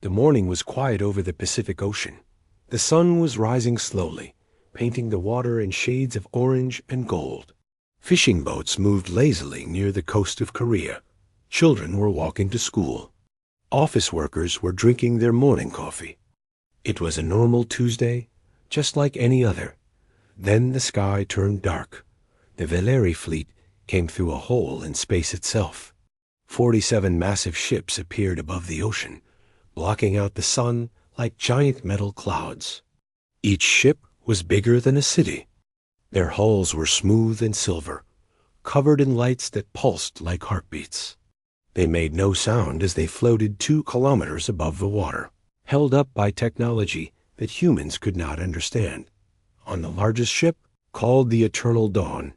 The morning was quiet over the Pacific Ocean. The sun was rising slowly, painting the water in shades of orange and gold. Fishing boats moved lazily near the coast of Korea. Children were walking to school. Office workers were drinking their morning coffee. It was a normal Tuesday, just like any other. Then the sky turned dark. The Valeri fleet came through a hole in space itself. 47 massive ships appeared above the ocean, blocking out the sun like giant metal clouds. Each ship was bigger than a city. Their hulls were smooth and silver, covered in lights that pulsed like heartbeats. They made no sound as they floated 2 kilometers above the water, held up by technology that humans could not understand. On the largest ship, called the Eternal Dawn,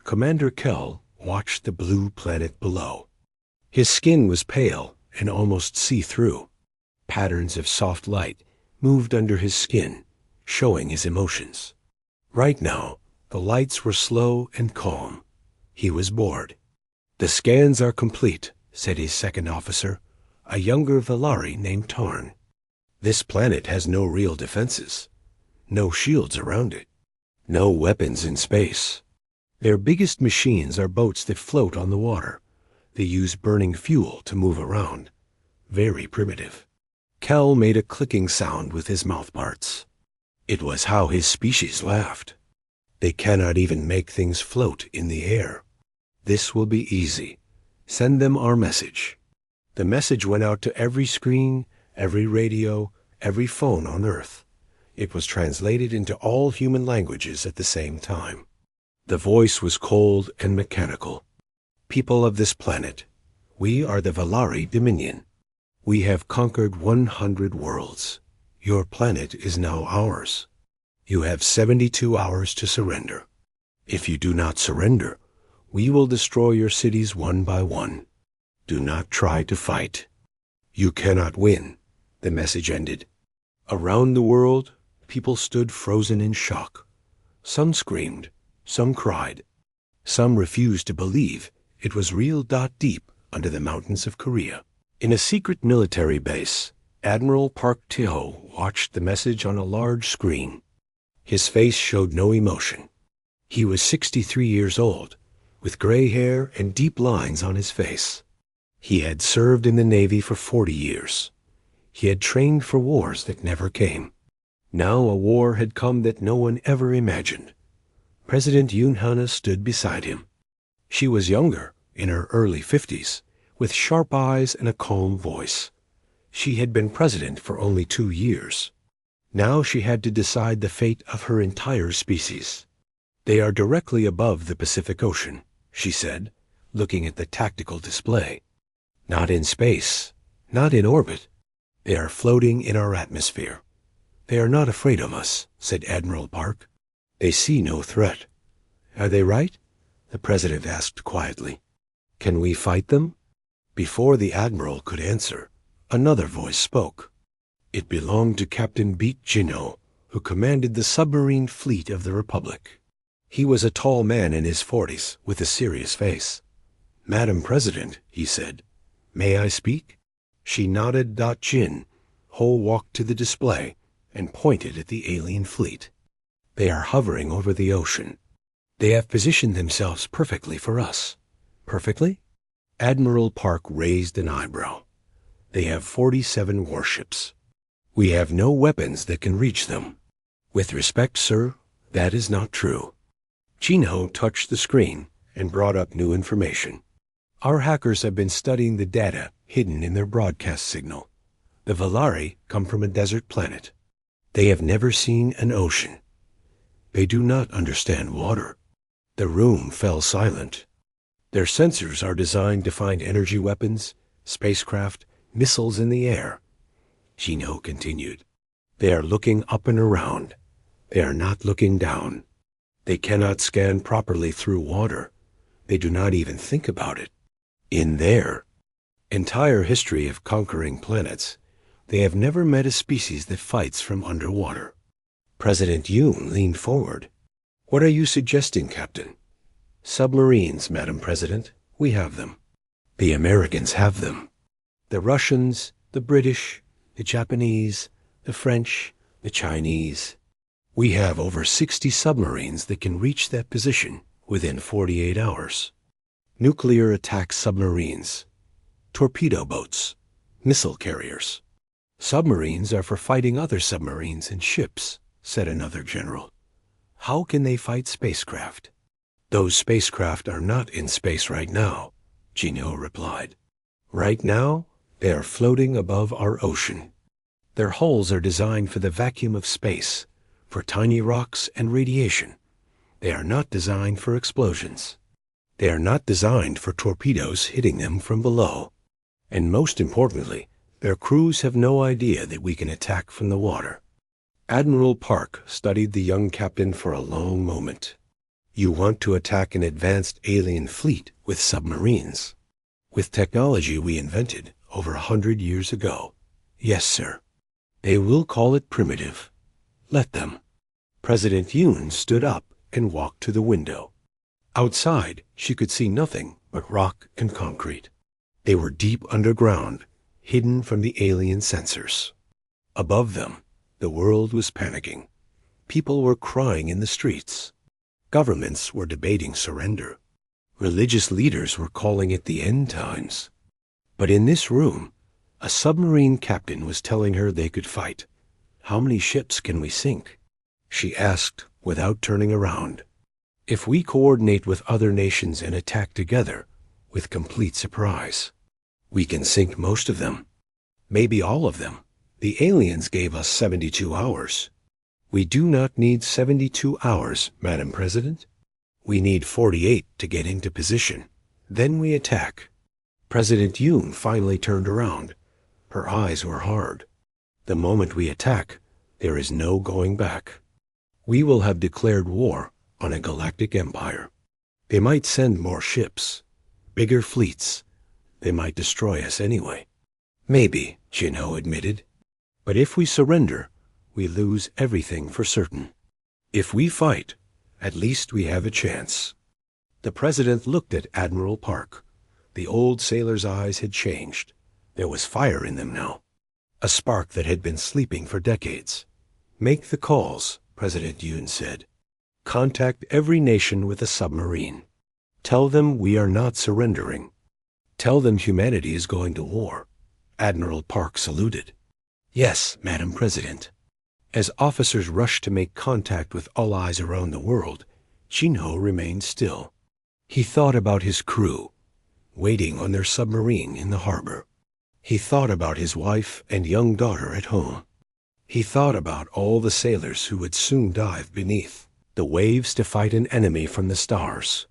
Commander Kell watched the blue planet below. His skin was pale and almost see-through. Patterns of soft light moved under his skin, showing his emotions. Right now, the lights were slow and calm. He was bored. "The scans are complete," said his second officer, a younger Valari named Tarn. "This planet has no real defenses, no shields around it, no weapons in space. Their biggest machines are boats that float on the water. They use burning fuel to move around. Very primitive." Kell made a clicking sound with his mouthparts. It was how his species laughed. "They cannot even make things float in the air. This will be easy. Send them our message." The message went out to every screen, every radio, every phone on Earth. It was translated into all human languages at the same time. The voice was cold and mechanical. "People of this planet, we are the Valari Dominion. We have conquered 100 worlds. Your planet is now ours. You have 72 hours to surrender. If you do not surrender, we will destroy your cities one by one. Do not try to fight. You cannot win," the message ended. Around the world, people stood frozen in shock. Some screamed, some cried. Some refused to believe it was real. Deep under the mountains of Korea, in a secret military base, Admiral Park Tae-ho watched the message on a large screen. His face showed no emotion. He was 63 years old, with gray hair and deep lines on his face. He had served in the Navy for 40 years. He had trained for wars that never came. Now a war had come that no one ever imagined. President Yoon Hana stood beside him. She was younger, in her early 50s, with sharp eyes and a calm voice. She had been president for only 2 years. Now she had to decide the fate of her entire species. "They are directly above the Pacific Ocean," she said, looking at the tactical display. "Not in space, not in orbit. They are floating in our atmosphere. They are not afraid of us," said Admiral Park. "They see no threat." "Are they right?" the president asked quietly. "Can we fight them?" Before the admiral could answer, another voice spoke. It belonged to Captain Beat Jinho, who commanded the submarine fleet of the Republic. He was a tall man in his 40s, with a serious face. "Madam President," he said, "may I speak?" She nodded. Jin Ho walked to the display and pointed at the alien fleet. "They are hovering over the ocean. They have positioned themselves perfectly for us." "Perfectly?" Admiral Park raised an eyebrow. "They have 47 warships. We have no weapons that can reach them." "With respect, sir, that is not true." Jinho touched the screen and brought up new information. "Our hackers have been studying the data hidden in their broadcast signal. The Valari come from a desert planet. They have never seen an ocean. They do not understand water." The room fell silent. "Their sensors are designed to find energy weapons, spacecraft, missiles in the air," Jinho continued. "They are looking up and around. They are not looking down. They cannot scan properly through water. They do not even think about it. In their entire history of conquering planets, they have never met a species that fights from underwater." President Yoon leaned forward. "What are you suggesting, Captain?" "Submarines, Madam President. We have them. The Americans have them. The Russians, the British, the Japanese, the French, the Chinese. We have over 60 submarines that can reach that position within 48 hours. Nuclear attack submarines, torpedo boats, missile carriers. Submarines are for fighting other submarines and ships, said another general. How can they fight spacecraft? Those spacecraft are not in space right now, Jinho replied. Right now, they are floating above our ocean. Their hulls are designed for the vacuum of space, for tiny rocks and radiation. They are not designed for explosions. They are not designed for torpedoes hitting them from below. And most importantly, their crews have no idea that we can attack from the water. Admiral Park studied the young captain for a long moment. You want to attack an advanced alien fleet with submarines, with technology we invented over 100 years ago. Yes, sir. They will call it primitive. Let them. President Yoon stood up and walked to the window. Outside, she could see nothing but rock and concrete. They were deep underground, hidden from the alien sensors. Above them, the world was panicking. People were crying in the streets. Governments were debating surrender. Religious leaders were calling it the end times. But in this room, a submarine captain was telling her they could fight. How many ships can we sink? She asked without turning around. If we coordinate with other nations and attack together, with complete surprise, we can sink most of them. Maybe all of them. The aliens gave us 72 hours. We do not need 72 hours, Madam President. We need 48 to get into position. Then we attack. President Yoon finally turned around. Her eyes were hard. The moment we attack, there is no going back. We will have declared war on a galactic empire. They might send more ships, bigger fleets. They might destroy us anyway. Maybe, Jinho admitted. But if we surrender, we lose everything for certain. If we fight, at least we have a chance. The president looked at Admiral Park. The old sailor's eyes had changed. There was fire in them now, a spark that had been sleeping for decades. Make the calls, President Yoon said. Contact every nation with a submarine. Tell them we are not surrendering. Tell them humanity is going to war. Admiral Park saluted. Yes, Madam President. As officers rushed to make contact with all eyes around the world, Jinho remained still. He thought about his crew, waiting on their submarine in the harbor. He thought about his wife and young daughter at home. He thought about all the sailors who would soon dive beneath the waves to fight an enemy from the stars.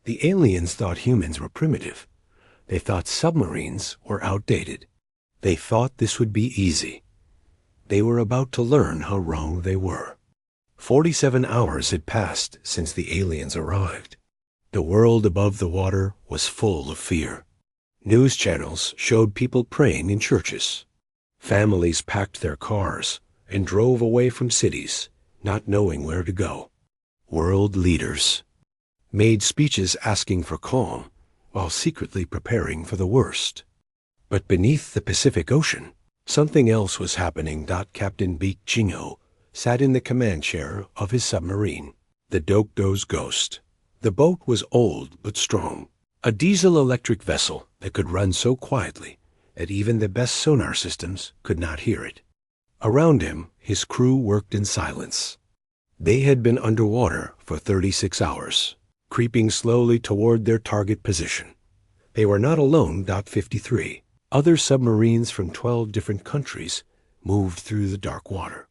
The aliens thought humans were primitive. They thought submarines were outdated. They thought this would be easy. They were about to learn how wrong they were. 47 hours had passed since the aliens arrived. The world above the water was full of fear. News channels showed people praying in churches. Families packed their cars and drove away from cities, not knowing where to go. World leaders made speeches asking for calm while secretly preparing for the worst. But beneath the Pacific Ocean, something else was happening. Captain Beak Jinho sat in the command chair of his submarine, the Dokdo's Ghost. The boat was old but strong, a diesel-electric vessel that could run so quietly that even the best sonar systems could not hear it. Around him, his crew worked in silence. They had been underwater for 36 hours, creeping slowly toward their target position. They were not alone. 53. Other submarines from 12 different countries moved through the dark water.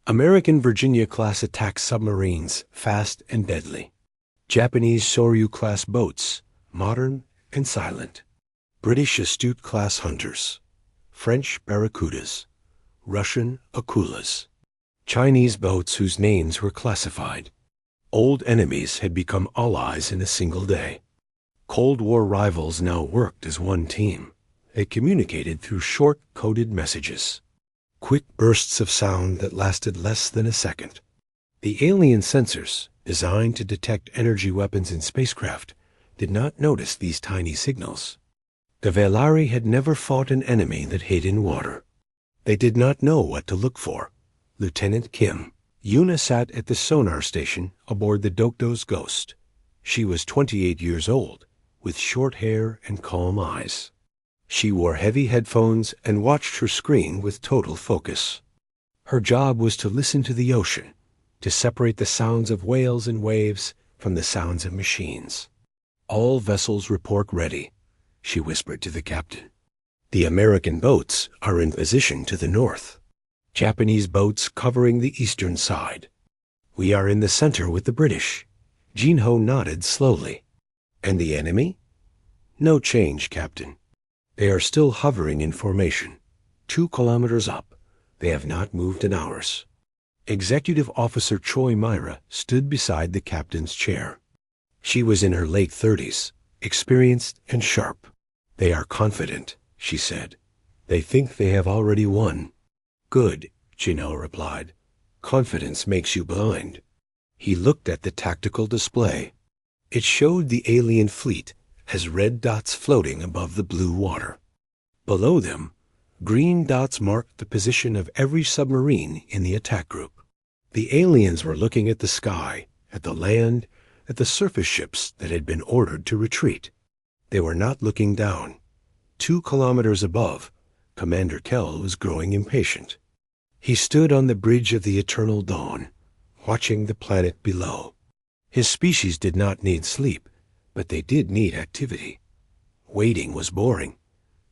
American Virginia-class attack submarines, fast and deadly. Japanese Soryu-class boats, modern and silent. British Astute-class hunters. French Barracudas. Russian Akulas. Chinese boats whose names were classified. Old enemies had become allies in a single day. Cold War rivals now worked as one team. They communicated through short, coded messages. Quick bursts of sound that lasted less than a second. The alien sensors, designed to detect energy weapons in spacecraft, did not notice these tiny signals. The Velari had never fought an enemy that hid in water. They did not know what to look for. Lieutenant Kim. Yuna sat at the sonar station aboard the Dokdo's Ghost. She was 28 years old, with short hair and calm eyes. She wore heavy headphones and watched her screen with total focus. Her job was to listen to the ocean, to separate the sounds of whales and waves from the sounds of machines. "All vessels report ready," she whispered to the captain. "The American boats are in position to the north. Japanese boats covering the eastern side. We are in the center with the British." Jinho nodded slowly. "And the enemy?" "No change, Captain. They are still hovering in formation, 2 kilometers up. They have not moved in hours." Executive Officer Choi Myra stood beside the captain's chair. She was in her late 30s, experienced and sharp. "They are confident," she said. "They think they have already won." "Good," Jinho replied. "Confidence makes you blind." He looked at the tactical display. It showed the alien fleet as red dots floating above the blue water. Below them, green dots marked the position of every submarine in the attack group. The aliens were looking at the sky, at the land, at the surface ships that had been ordered to retreat. They were not looking down. 2 kilometers above, Commander Kell was growing impatient. He stood on the bridge of the eternal dawn, watching the planet below. His species did not need sleep, but they did need activity. Waiting was boring.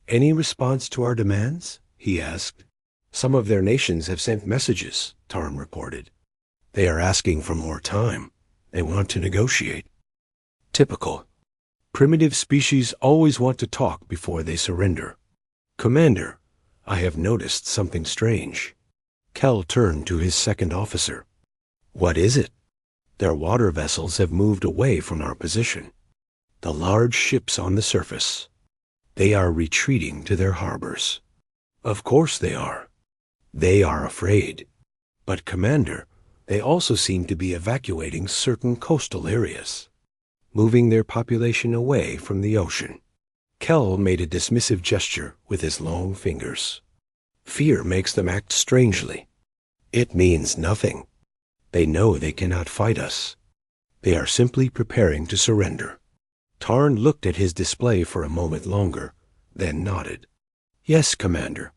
"Any response to our demands?" he asked. "Some of their nations have sent messages," Tarn reported. "They are asking for more time. They want to negotiate." Typical. Primitive species always want to talk before they surrender. "Commander, I have noticed something strange." Kell turned to his second officer. "What is it?" "Their water vessels have moved away from our position. The large ships on the surface. They are retreating to their harbors." "Of course they are. They are afraid." "But, Commander, they also seem to be evacuating certain coastal areas, moving their population away from the ocean." Kell made a dismissive gesture with his long fingers. "Fear makes them act strangely. It means nothing. They know they cannot fight us. They are simply preparing to surrender." Tarn looked at his display for a moment longer, then nodded. "Yes, Commander.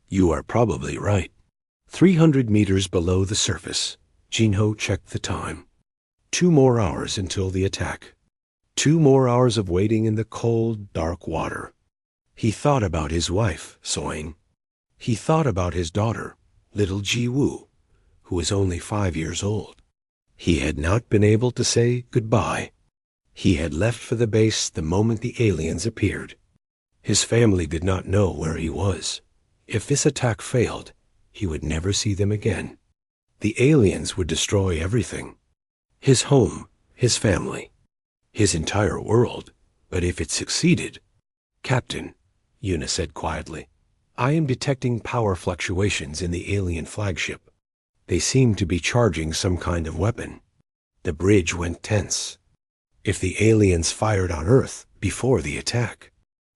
You are probably right." 300 meters below the surface, Jinho checked the time. 2 more hours until the attack. 2 more hours of waiting in the cold, dark water. He thought about his wife, Soin. He thought about his daughter, little Ji-woo, who was only 5 years old. He had not been able to say goodbye. He had left for the base the moment the aliens appeared. His family did not know where he was. If this attack failed, he would never see them again. The aliens would destroy everything. His home, his family, his entire world. But if it succeeded— "Captain," Yuna said quietly, "I am detecting power fluctuations in the alien flagship. They seem to be charging some kind of weapon." The bridge went tense. If the aliens fired on Earth before the attack,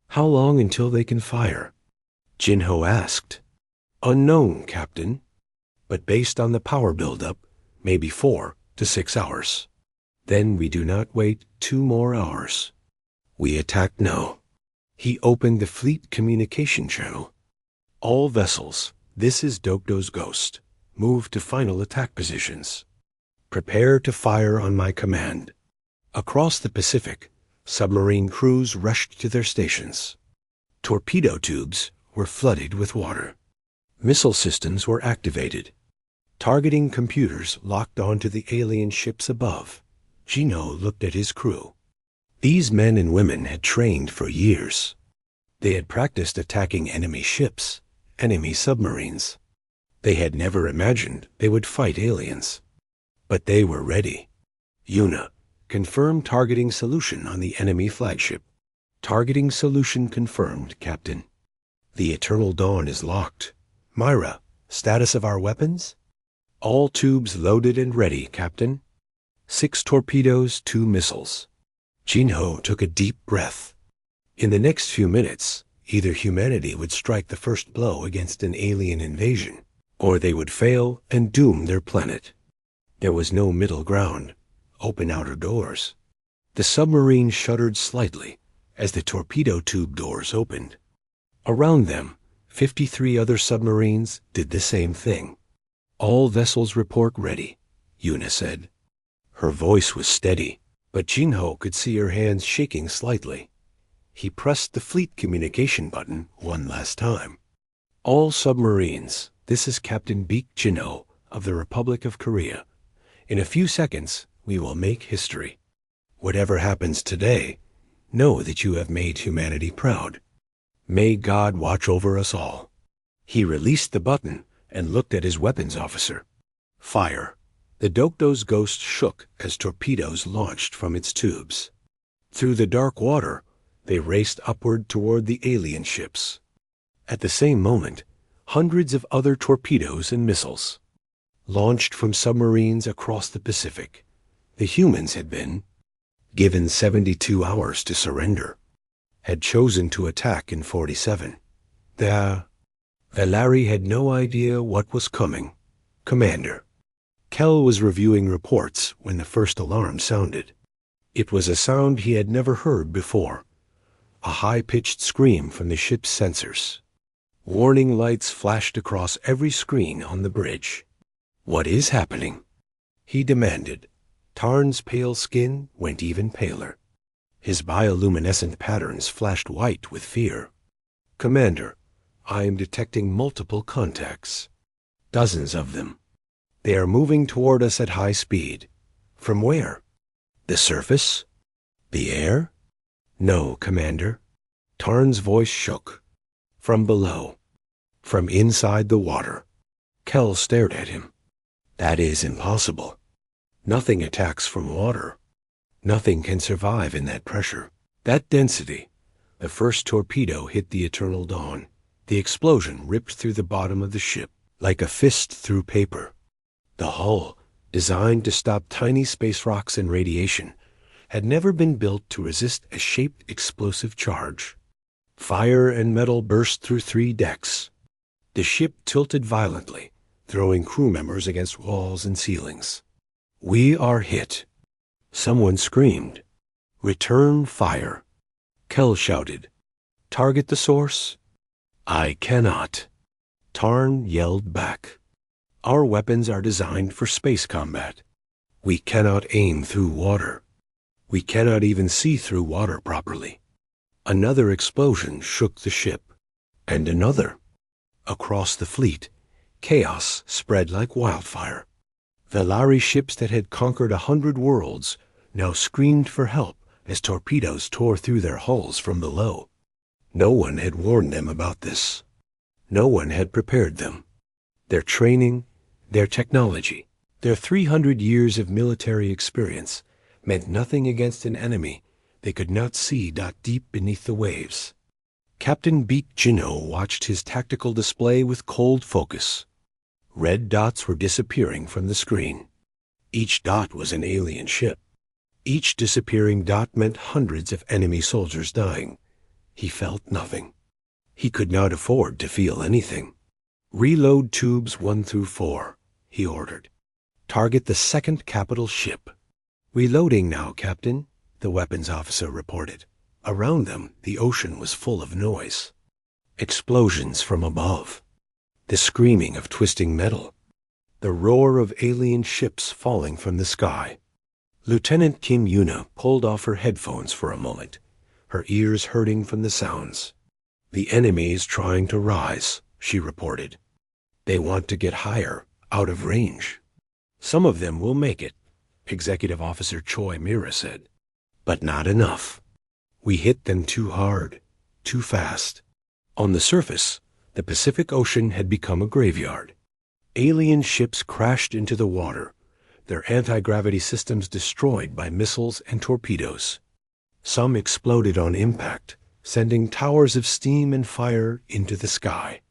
how long until they can fire? Jinho asked. "Unknown, Captain. But based on the power buildup, maybe 4 to 6 hours. Then we do not wait 2 more hours. We attack now." He opened the fleet communication channel. "All vessels, this is Dokdo's Ghost. Move to final attack positions. Prepare to fire on my command." Across the Pacific, submarine crews rushed to their stations. Torpedo tubes were flooded with water. Missile systems were activated. Targeting computers locked onto the alien ships above. Jinho looked at his crew. These men and women had trained for years. They had practiced attacking enemy ships, enemy submarines. They had never imagined they would fight aliens. But they were ready. "Yuna, confirm targeting solution on the enemy flagship." "Targeting solution confirmed, Captain." "The Eternal Dawn is locked." "Myra, status of our weapons?" "All tubes loaded and ready, Captain." 6 torpedoes, 2 missiles. Jinho took a deep breath. In the next few minutes, Either humanity would strike the first blow against an alien invasion, or they would fail and doom their planet. There was no middle ground, open outer doors. The submarine shuddered slightly as the torpedo tube doors opened. Around them, 53 other submarines did the same thing. "All vessels report ready," Yuna said. Her voice was steady, but Jinho could see her hands shaking slightly. He pressed the fleet communication button one last time. "All submarines, this is Captain Baek Jinho of the Republic of Korea. In a few seconds, we will make history. Whatever happens today, know that you have made humanity proud. May God watch over us all." He released the button and looked at his weapons officer. Fire. The Dokdo's ghost shook as torpedoes launched from its tubes. Through the dark water, they raced upward toward the alien ships. At the same moment, hundreds of other torpedoes and missiles launched from submarines across the Pacific. The humans had been given 72 hours to surrender, had chosen to attack in 47. Valari had no idea what was coming. "Commander." Kel was reviewing reports when the first alarm sounded. It was a sound he had never heard before. A high-pitched scream from the ship's sensors. Warning lights flashed across every screen on the bridge. "What is happening?" he demanded. Tarn's pale skin went even paler. His bioluminescent patterns flashed white with fear. "Commander, I am detecting multiple contacts. Dozens of them. They are moving toward us at high speed." "From where?" "The surface? The air?" "No, Commander." Tarn's voice shook. "From below. From inside the water." Kel stared at him. "That is impossible. Nothing attacks from water. Nothing can survive in that pressure, that density." The first torpedo hit the eternal dawn. The explosion ripped through the bottom of the ship like a fist through paper. The hull, designed to stop tiny space rocks and radiation, had never been built to resist a shaped explosive charge. Fire and metal burst through 3 decks. The ship tilted violently, throwing crew members against walls and ceilings. "We are hit." Someone screamed. "Return fire." Kel shouted. "Target the source." "I cannot." Tarn yelled back. "Our weapons are designed for space combat. We cannot aim through water. We cannot even see through water properly." Another explosion shook the ship, and another. Across the fleet, chaos spread like wildfire. Valari ships that had conquered 100 worlds now screamed for help as torpedoes tore through their hulls from below. No one had warned them about this. No one had prepared them. Their training, their technology, their 300 years of military experience meant nothing against an enemy they could not see deep beneath the waves. Captain Baek Jinho watched his tactical display with cold focus. Red dots were disappearing from the screen. Each dot was an alien ship. Each disappearing dot meant hundreds of enemy soldiers dying. He felt nothing. He could not afford to feel anything. "Reload tubes 1 through 4, he ordered. "Target the second capital ship." "Reloading now, Captain," the weapons officer reported. Around them, the ocean was full of noise. Explosions from above. The screaming of twisting metal. The roar of alien ships falling from the sky. Lieutenant Kim Yuna pulled off her headphones for a moment, her ears hurting from the sounds. "The enemy is trying to rise," she reported. "They want to get higher, out of range." "Some of them will make it," Executive Officer Choi Mira said. "But not enough. We hit them too hard, too fast." On the surface, the Pacific Ocean had become a graveyard. Alien ships crashed into the water, their anti-gravity systems destroyed by missiles and torpedoes. Some exploded on impact, sending towers of steam and fire into the sky.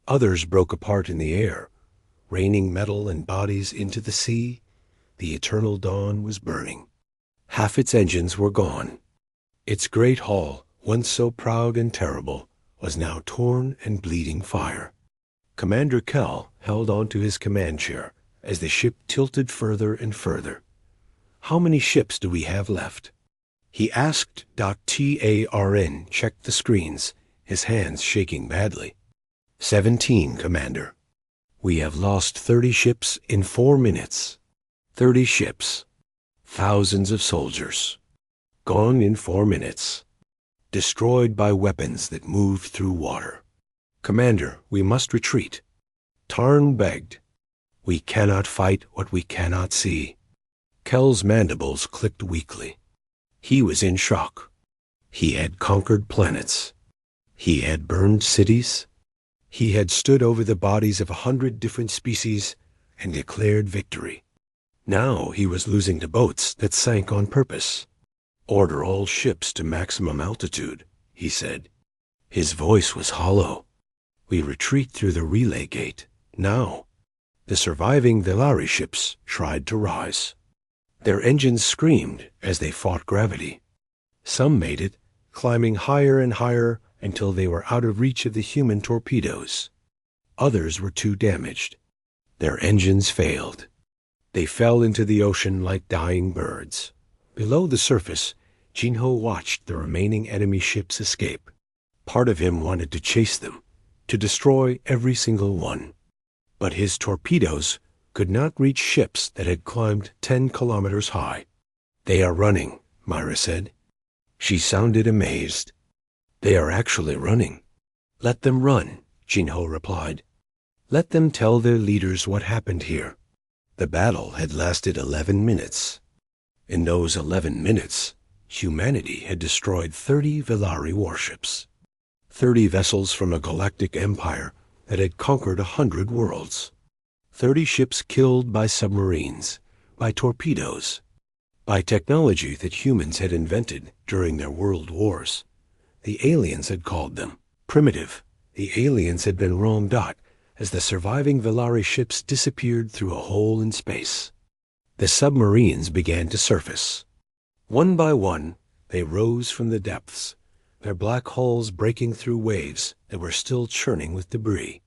Others broke apart in the air, raining metal and bodies into the sea. The eternal dawn was burning. Half its engines were gone. Its great hull, once so proud and terrible, was now torn and bleeding fire. Commander Kell held onto his command chair as the ship tilted further and further. "How many ships do we have left?" He asked. TARN checked the screens, his hands shaking badly. 17, Commander. "We have lost 30 ships in 4 minutes. 30 ships. Thousands of soldiers. Gone in 4 minutes. Destroyed by weapons that moved through water. Commander, we must retreat." Tarn begged. "We cannot fight what we cannot see." Kell's mandibles clicked weakly. He was in shock. He had conquered planets. He had burned cities. He had stood over the bodies of 100 different species and declared victory. Now he was losing to boats that sank on purpose. "Order all ships to maximum altitude," he said. His voice was hollow. "We retreat through the relay gate, now." The surviving Velari ships tried to rise. Their engines screamed as they fought gravity. Some made it, climbing higher and higher until they were out of reach of the human torpedoes. Others were too damaged. Their engines failed. They fell into the ocean like dying birds. Below the surface, Jinho watched the remaining enemy ships escape. Part of him wanted to chase them, to destroy every single one. But his torpedoes could not reach ships that had climbed 10 kilometers high. "They are running," Myra said. She sounded amazed. "They are actually running." "Let them run," Jinho replied. "Let them tell their leaders what happened here." The battle had lasted 11 minutes. In those 11 minutes, humanity had destroyed 30 Velari warships. 30 vessels from a galactic empire that had conquered 100 worlds. 30 ships killed by submarines, by torpedoes, by technology that humans had invented during their world wars. The aliens had called them primitive. The aliens had been wrong. As the surviving Velari ships disappeared through a hole in space, the submarines began to surface. One by one, they rose from the depths, their black hulls breaking through waves that were still churning with debris.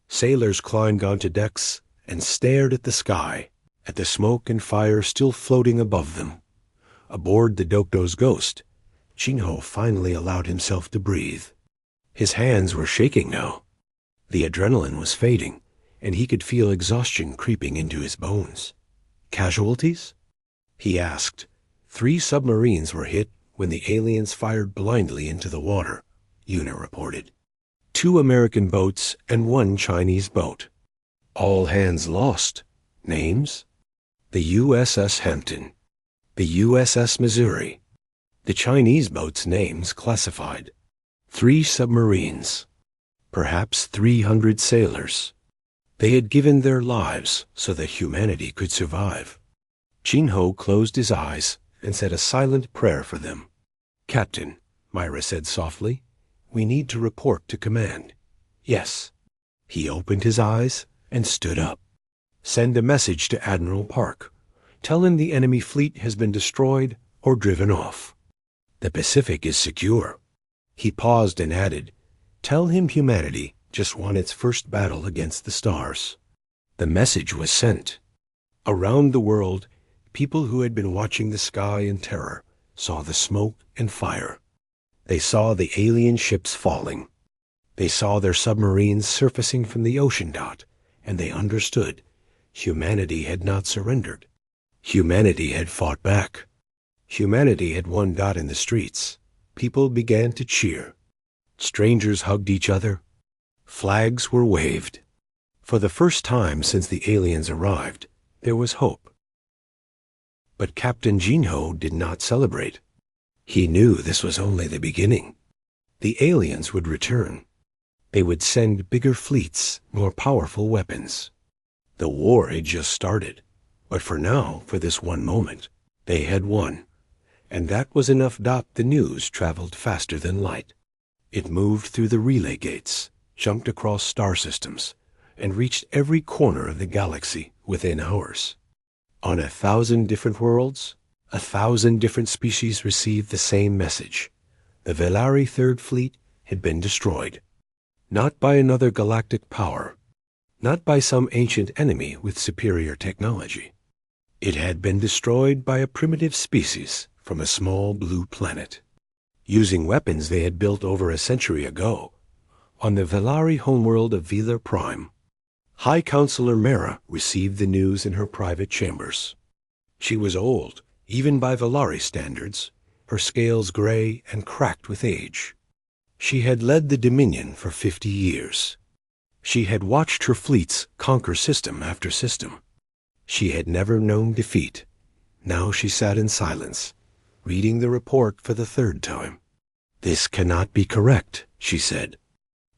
Sailors climbed onto decks and stared at the sky, at the smoke and fire still floating above them. Aboard the Dokdo's Ghost, Jinho finally allowed himself to breathe. His hands were shaking now. The adrenaline was fading, and he could feel exhaustion creeping into his bones. "Casualties?" he asked. 3 submarines were hit when the aliens fired blindly into the water, Yuna reported. 2 American boats and 1 Chinese boat. All hands lost. Names? The USS Hampton. The USS Missouri. The Chinese boats' names classified. 3 submarines. Perhaps 300 sailors. They had given their lives so that humanity could survive. Jinho closed his eyes and said a silent prayer for them. "Captain," Myra said softly, "we need to report to command." "Yes." He opened his eyes and stood up. "Send a message to Admiral Park. Tell him the enemy fleet has been destroyed or driven off. The Pacific is secure." He paused and added, "Tell him humanity just won its first battle against the stars." The message was sent. Around the world, people who had been watching the sky in terror saw the smoke and fire. They saw the alien ships falling. They saw their submarines surfacing from the ocean, and they understood humanity had not surrendered. Humanity had fought back. Humanity had won. In the streets, people began to cheer. Strangers hugged each other. Flags were waved. For the first time since the aliens arrived, there was hope. But Captain Jinho did not celebrate. He knew this was only the beginning. The aliens would return. They would send bigger fleets, more powerful weapons. The war had just started, but for now, for this one moment, they had won. And that was enough. The news traveled faster than light. It moved through the relay gates, jumped across star systems, and reached every corner of the galaxy within hours. On 1,000 different worlds, 1,000 different species received the same message. The Velari Third Fleet had been destroyed. Not by another galactic power, not by some ancient enemy with superior technology. It had been destroyed by a primitive species from a small blue planet, using weapons they had built over a century ago on the Velari homeworld of Vila Prime. High Counselor Mera received the news in her private chambers. She was old, even by Velari standards, her scales gray and cracked with age. She had led the Dominion for 50 years. She had watched her fleets conquer system after system. She had never known defeat. Now she sat in silence, reading the report for the third time. "This cannot be correct," she said.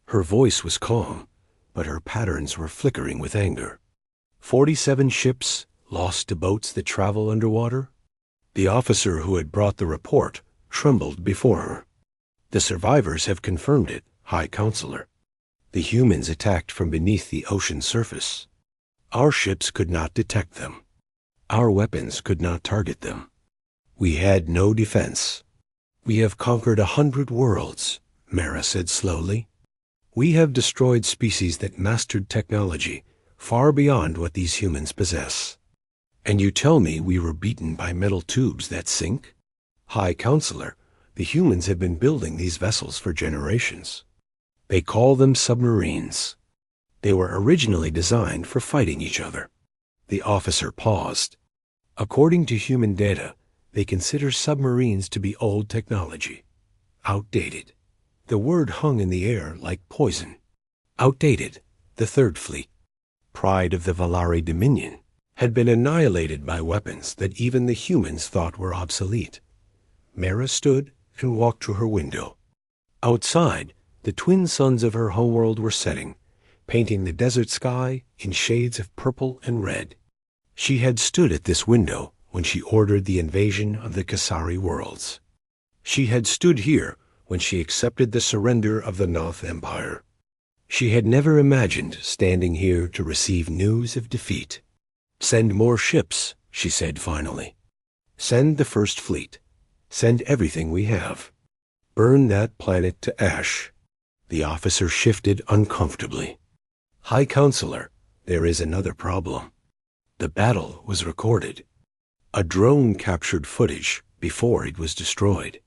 Her voice was calm, but her patterns were flickering with anger. 47 ships lost to boats that travel underwater? The officer who had brought the report trembled before her. "The survivors have confirmed it, High Counselor. The humans attacked from beneath the ocean surface. Our ships could not detect them. Our weapons could not target them. We had no defense. We have conquered 100 worlds," Mera said slowly. "We have destroyed species that mastered technology far beyond what these humans possess. And you tell me we were beaten by metal tubes that sink? High Counselor, the humans have been building these vessels for generations. They call them submarines. They were originally designed for fighting each other." The officer paused. "According to human data, they consider submarines to be old technology. Outdated." The word hung in the air like poison. Outdated, the Third Fleet, pride of the Velari Dominion, had been annihilated by weapons that even the humans thought were obsolete. Mera stood and walked to her window. Outside, the twin suns of her homeworld were setting, painting the desert sky in shades of purple and red. She had stood at this window when she ordered the invasion of the Kasari worlds. She had stood here when she accepted the surrender of the Noth Empire. She had never imagined standing here to receive news of defeat. "Send more ships," she said finally. "Send the First Fleet. Send everything we have. Burn that planet to ash." The officer shifted uncomfortably. "High Counselor, there is another problem. The battle was recorded. A drone captured footage before it was destroyed.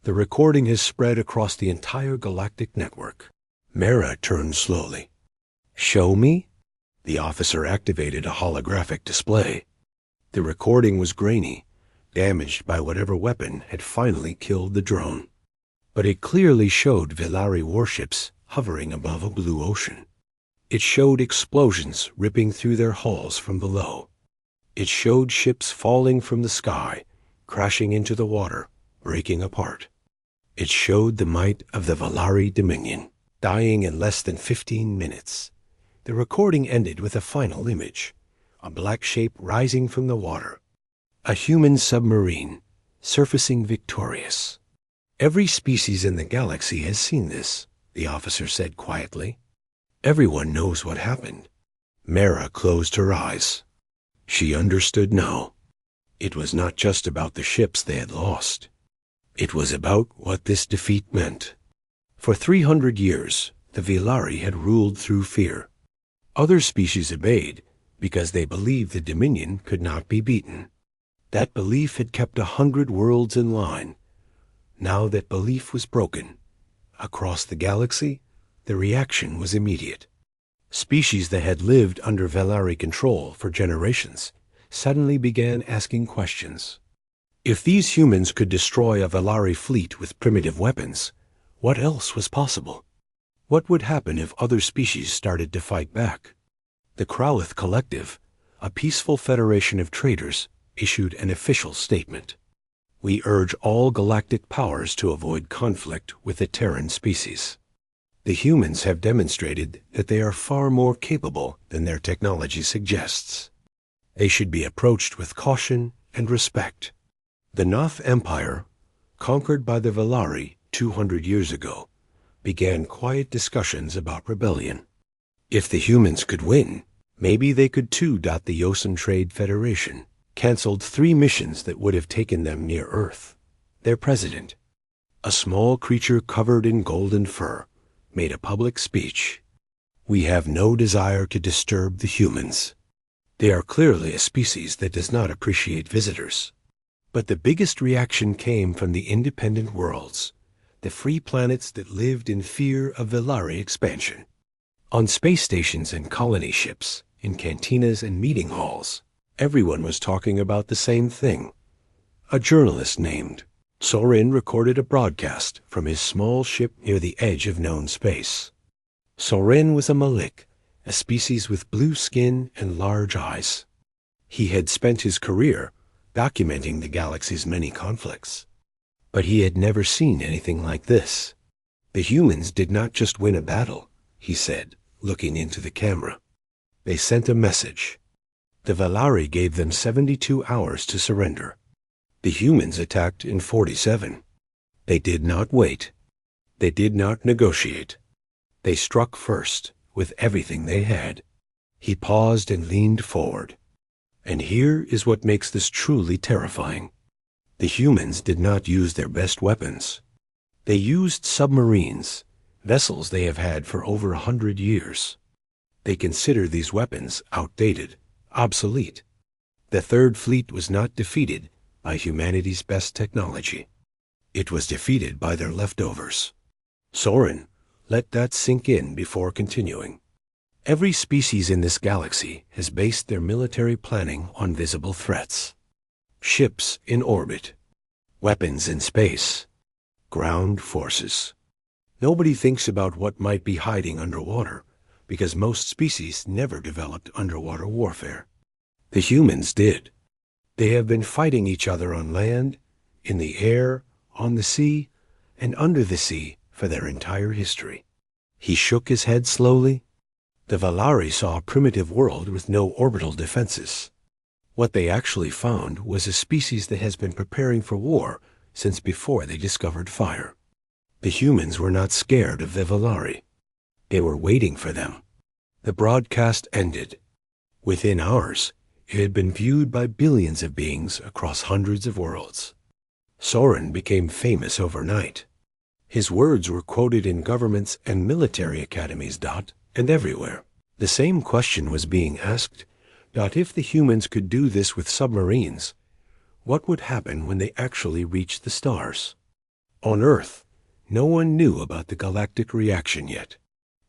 The recording has spread across the entire galactic network." Mera turned slowly. "Show me?" The officer activated a holographic display. The recording was grainy, damaged by whatever weapon had finally killed the drone. But it clearly showed Velari warships hovering above a blue ocean. It showed explosions ripping through their hulls from below. It showed ships falling from the sky, crashing into the water, breaking apart. It showed the might of the Velari Dominion, dying in less than 15 minutes. The recording ended with a final image, a black shape rising from the water. A human submarine, surfacing victorious. "Every species in the galaxy has seen this," the officer said quietly. "Everyone knows what happened." Mera closed her eyes. She understood now. It was not just about the ships they had lost. It was about what this defeat meant. For 300 years, the Velari had ruled through fear. Other species obeyed because they believed the Dominion could not be beaten. That belief had kept 100 worlds in line. Now that belief was broken. Across the galaxy, the reaction was immediate. Species that had lived under Velari control for generations suddenly began asking questions. If these humans could destroy a Velari fleet with primitive weapons, what else was possible? What would happen if other species started to fight back? The Krowlith Collective, a peaceful federation of traders, issued an official statement. "We urge all galactic powers to avoid conflict with the Terran species. The humans have demonstrated that they are far more capable than their technology suggests. They should be approached with caution and respect." The Noth Empire, conquered by the Velari 200 years ago, began quiet discussions about rebellion. If the humans could win, maybe they could too. The Yosan Trade Federation canceled 3 missions that would have taken them near Earth. Their president, A small creature covered in golden fur made a public speech. "We have no desire to disturb the humans. They are clearly a species that does not appreciate visitors." But the biggest reaction came from the independent worlds, the free planets that lived in fear of Vellari expansion. On space stations and colony ships, in cantinas and meeting halls, everyone was talking about the same thing. A journalist named Soren recorded a broadcast from his small ship near the edge of known space. Soren was a Malik, a species with blue skin and large eyes. He had spent his career documenting the galaxy's many conflicts. But he had never seen anything like this. "The humans did not just win a battle," he said, looking into the camera. "They sent a message. The Vellari gave them 72 hours to surrender. The humans attacked in 47. They did not wait. They did not negotiate. They struck first, with everything they had." He paused and leaned forward. "And here is what makes this truly terrifying. The humans did not use their best weapons. They used submarines, vessels they have had for over 100 years. They consider these weapons outdated, obsolete. The Third Fleet was not defeated by humanity's best technology. It was defeated by their leftovers." Soren, let that sink in before continuing. "Every species in this galaxy has based their military planning on visible threats. Ships in orbit, weapons in space, ground forces. Nobody thinks about what might be hiding underwater, because most species never developed underwater warfare. The humans did. They have been fighting each other on land, in the air, on the sea, and under the sea for their entire history." He shook his head slowly. "The Vellari saw a primitive world with no orbital defenses. What they actually found was a species that has been preparing for war since before they discovered fire. The humans were not scared of the Vellari. They were waiting for them." The broadcast ended. Within hours, it had been viewed by billions of beings across hundreds of worlds. Soren became famous overnight. His words were quoted in governments and military academies, and everywhere. The same question was being asked, if the humans could do this with submarines, what would happen when they actually reached the stars? On Earth, no one knew about the galactic reaction yet.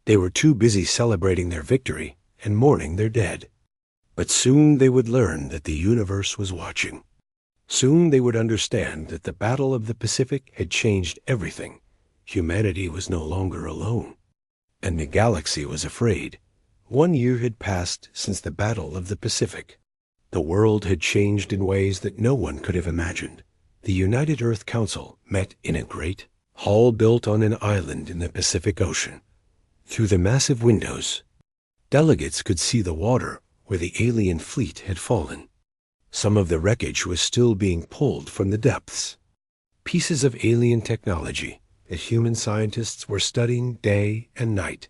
They were too busy celebrating their victory and mourning their dead. But soon they would learn that the universe was watching. Soon they would understand that the Battle of the Pacific had changed everything. Humanity was no longer alone. And the galaxy was afraid. 1 year had passed since the Battle of the Pacific. The world had changed in ways that no one could have imagined. The United Earth Council met in a great hall built on an island in the Pacific Ocean. Through the massive windows, delegates could see the water where the alien fleet had fallen. Some of the wreckage was still being pulled from the depths. Pieces of alien technology that human scientists were studying day and night.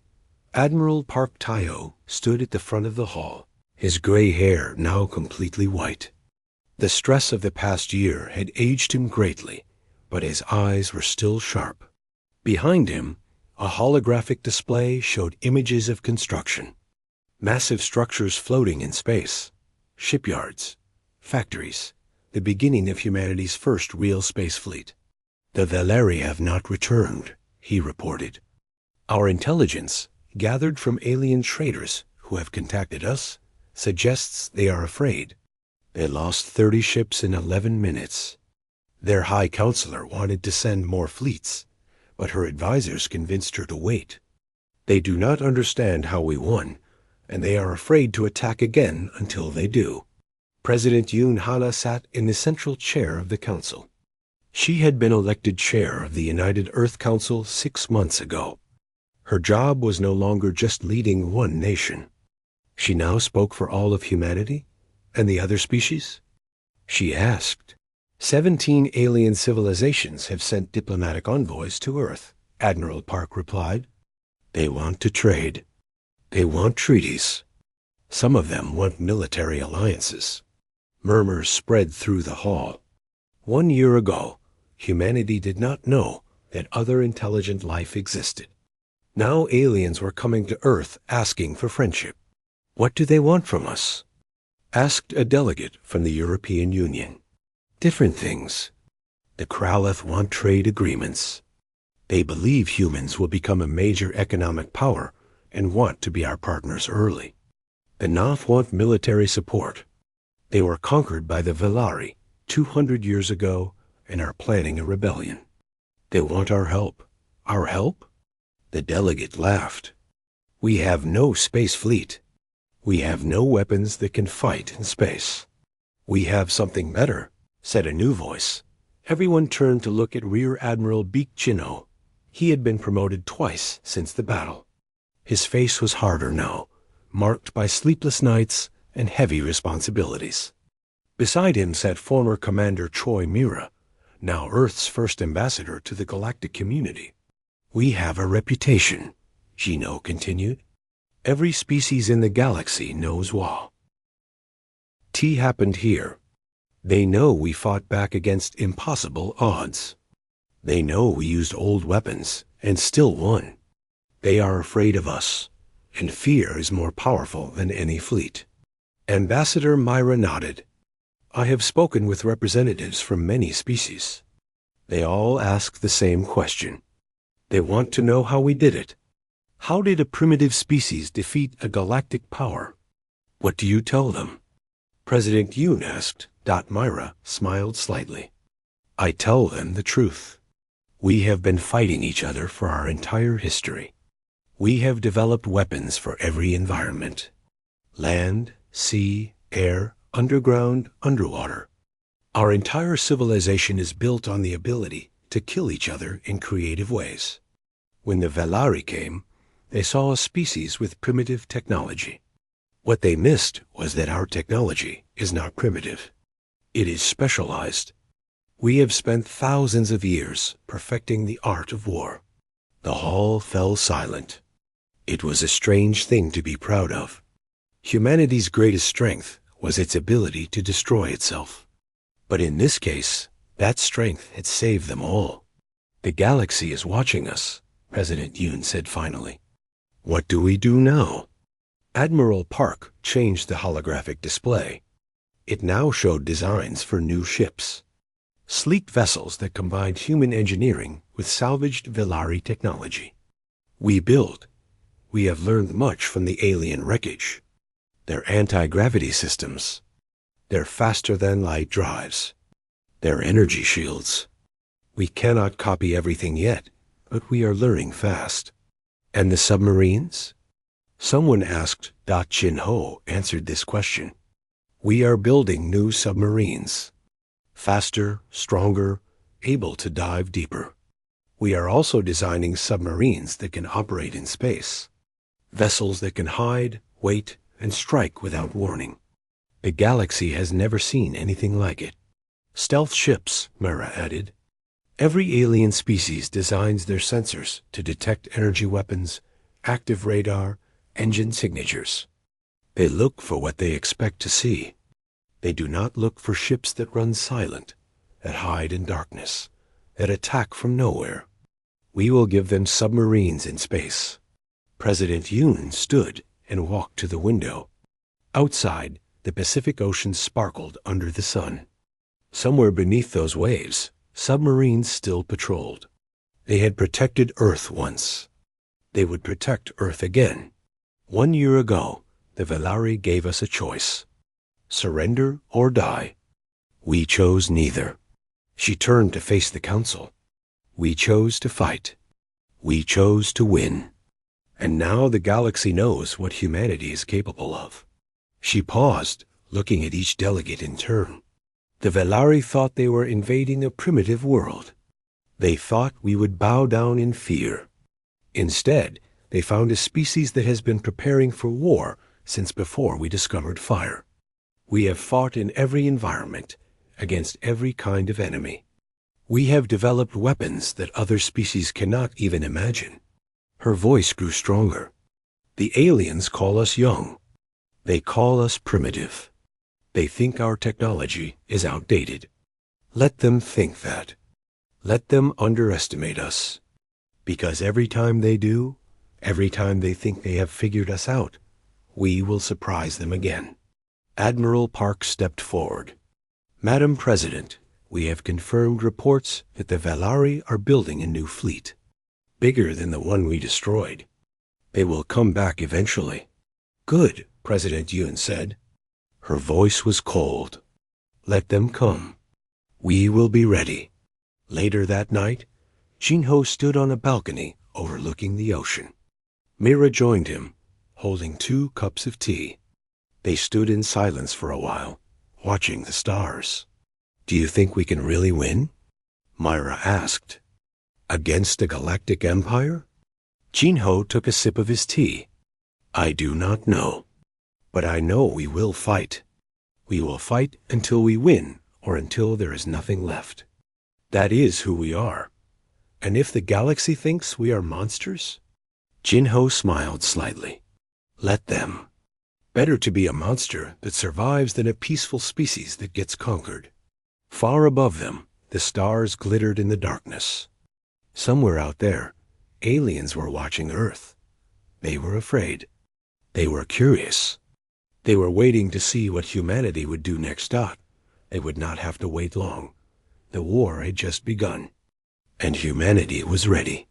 Admiral Park Tayo stood at the front of the hall, his gray hair now completely white. The stress of the past year had aged him greatly, but his eyes were still sharp. Behind him, a holographic display showed images of construction. Massive structures floating in space, shipyards, factories, the beginning of humanity's first real space fleet. "The Vellari have not returned," he reported. "Our intelligence, gathered from alien traders who have contacted us, suggests they are afraid. They lost 30 ships in 11 minutes. Their High Counselor wanted to send more fleets, but her advisors convinced her to wait. They do not understand how we won, and they are afraid to attack again until they do." President Yoon Hana sat in the central chair of the council. She had been elected chair of the United Earth Council 6 months ago. Her job was no longer just leading one nation. She now spoke for all of humanity and the other species. She asked, 17 alien civilizations have sent diplomatic envoys to Earth, Admiral Park replied. They want to trade. They want treaties. Some of them want military alliances. Murmurs spread through the hall. 1 year ago, humanity did not know that other intelligent life existed. Now aliens were coming to Earth asking for friendship. What do they want from us? Asked a delegate from the European Union. Different things. The Kraleth want trade agreements. They believe humans will become a major economic power and want to be our partners early. The Noth want military support. They were conquered by the Velari 200 years ago and are planning a rebellion. They want our help. Our help? The delegate laughed. We have no space fleet. We have no weapons that can fight in space. We have something better, said a new voice. Everyone turned to look at Rear Admiral Beek Chino. He had been promoted twice since the battle. His face was harder now, marked by sleepless nights and heavy responsibilities. Beside him sat former Commander Troy Mira, now Earth's first ambassador to the galactic community. We have a reputation, Chino continued. Every species in the galaxy knows why. Tea happened here. They know we fought back against impossible odds. They know we used old weapons and still won. They are afraid of us, and fear is more powerful than any fleet. Ambassador Myra nodded. I have spoken with representatives from many species. They all ask the same question. They want to know how we did it. How did a primitive species defeat a galactic power? What do you tell them? President Yoon asked. Myra smiled slightly. I tell them the truth. We have been fighting each other for our entire history. We have developed weapons for every environment. Land, sea, air, underground, underwater. Our entire civilization is built on the ability to kill each other in creative ways. When the Velari came, they saw a species with primitive technology. What they missed was that our technology is not primitive. It is specialized. We have spent thousands of years perfecting the art of war. The hall fell silent. It was a strange thing to be proud of. Humanity's greatest strength was its ability to destroy itself. But in this case, that strength had saved them all. The galaxy is watching us, President Yoon said finally. What do we do now? Admiral Park changed the holographic display. It now showed designs for new ships. Sleek vessels that combined human engineering with salvaged Velari technology. We build. We have learned much from the alien wreckage. Their anti-gravity systems. Their faster-than-light drives. Their energy shields. We cannot copy everything yet, but we are learning fast. And the submarines? Someone asked. Chin Ho answered this question. We are building new submarines. Faster, stronger, able to dive deeper. We are also designing submarines that can operate in space. Vessels that can hide, wait, and strike without warning. The galaxy has never seen anything like it. Stealth ships, Mara added. Every alien species designs their sensors to detect energy weapons, active radar, engine signatures. They look for what they expect to see. They do not look for ships that run silent, that hide in darkness, that attack from nowhere. We will give them submarines in space. President Yoon stood and walked to the window. Outside, the Pacific Ocean sparkled under the sun. Somewhere beneath those waves, submarines still patrolled. They had protected Earth once. They would protect Earth again. 1 year ago, the Velari gave us a choice. Surrender or die. We chose neither. She turned to face the council. We chose to fight. We chose to win. And now the galaxy knows what humanity is capable of. She paused, looking at each delegate in turn. The Velari thought they were invading a primitive world. They thought we would bow down in fear. Instead, they found a species that has been preparing for war since before we discovered fire. We have fought in every environment, against every kind of enemy. We have developed weapons that other species cannot even imagine. Her voice grew stronger. The aliens call us young. They call us primitive. They think our technology is outdated. Let them think that. Let them underestimate us. Because every time they do, every time they think they have figured us out, we will surprise them again. Admiral Park stepped forward. Madam President, we have confirmed reports that the Valari are building a new fleet, bigger than the one we destroyed. They will come back eventually. Good, President Yun said. Her voice was cold. Let them come. We will be ready. Later that night, Jinho stood on a balcony overlooking the ocean. Mira joined him, holding 2 cups of tea. They stood in silence for a while, watching the stars. Do you think we can really win? Myra asked. Against a galactic empire? Jinho took a sip of his tea. I do not know. But I know we will fight. We will fight until we win or until there is nothing left. That is who we are. And if the galaxy thinks we are monsters? Jinho smiled slightly. Let them. Better to be a monster that survives than a peaceful species that gets conquered. Far above them, the stars glittered in the darkness. Somewhere out there, aliens were watching Earth. They were afraid. They were curious. They were waiting to see what humanity would do next. They would not have to wait long. The war had just begun, and humanity was ready.